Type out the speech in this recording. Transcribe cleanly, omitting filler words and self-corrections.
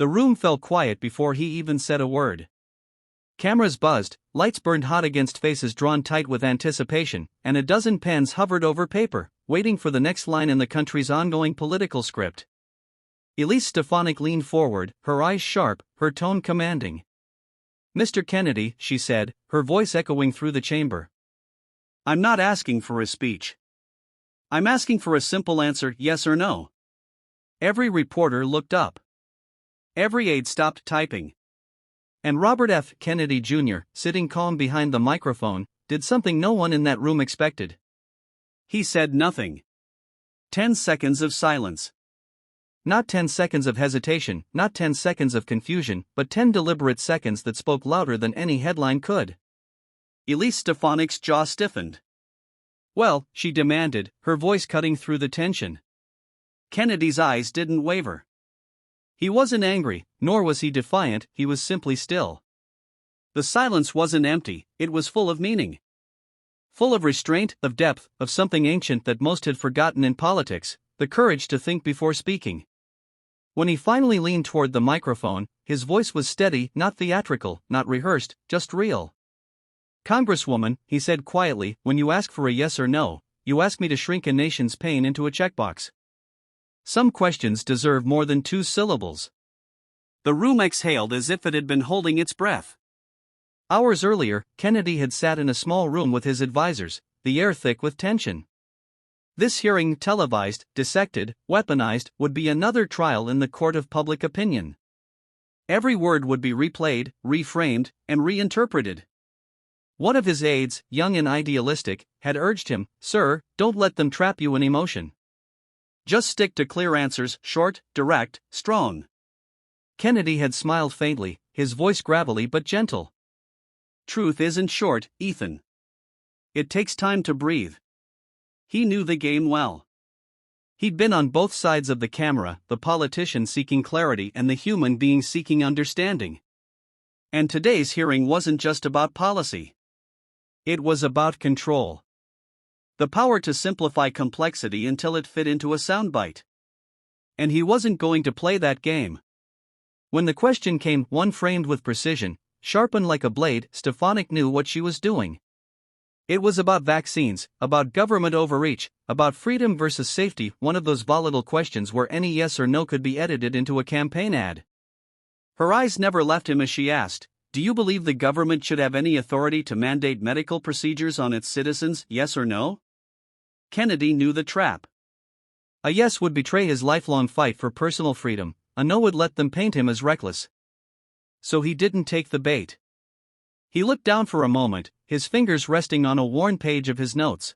The room fell quiet before he even said a word. Cameras buzzed, lights burned hot against faces drawn tight with anticipation, and a dozen pens hovered over paper, waiting for the next line in the country's ongoing political script. Elise Stefanik leaned forward, her eyes sharp, her tone commanding. "Mr. Kennedy," she said, her voice echoing through the chamber. "I'm not asking for a speech. I'm asking for a simple answer, yes or no." Every reporter looked up. Every aide stopped typing. And Robert F. Kennedy Jr., sitting calm behind the microphone, did something no one in that room expected. He said nothing. 10 seconds of silence. Not 10 seconds of hesitation, not 10 seconds of confusion, but 10 deliberate seconds that spoke louder than any headline could. Elise Stefanik's jaw stiffened. "Well," she demanded, her voice cutting through the tension. Kennedy's eyes didn't waver. He wasn't angry, nor was he defiant, he was simply still. The silence wasn't empty, it was full of meaning. Full of restraint, of depth, of something ancient that most had forgotten in politics, the courage to think before speaking. When he finally leaned toward the microphone, his voice was steady, not theatrical, not rehearsed, just real. "Congresswoman," he said quietly, "when you ask for a yes or no, you ask me to shrink a nation's pain into a checkbox. Some questions deserve more than 2 syllables." The room exhaled as if it had been holding its breath. Hours earlier, Kennedy had sat in a small room with his advisors, the air thick with tension. This hearing, televised, dissected, weaponized, would be another trial in the court of public opinion. Every word would be replayed, reframed, and reinterpreted. One of his aides, young and idealistic, had urged him, "Sir, don't let them trap you in emotion. Just stick to clear answers, short, direct, strong." Kennedy had smiled faintly, his voice gravelly but gentle. "Truth isn't short, Ethan. It takes time to breathe." He knew the game well. He'd been on both sides of the camera, the politician seeking clarity and the human being seeking understanding. And today's hearing wasn't just about policy. It was about control. The power to simplify complexity until it fit into a soundbite. And he wasn't going to play that game. When the question came, one framed with precision, sharpened like a blade, Stefanik knew what she was doing. It was about vaccines, about government overreach, about freedom versus safety, one of those volatile questions where any yes or no could be edited into a campaign ad. Her eyes never left him as she asked, "Do you believe the government should have any authority to mandate medical procedures on its citizens, yes or no?" Kennedy knew the trap. A yes would betray his lifelong fight for personal freedom, a no would let them paint him as reckless. So he didn't take the bait. He looked down for a moment, his fingers resting on a worn page of his notes.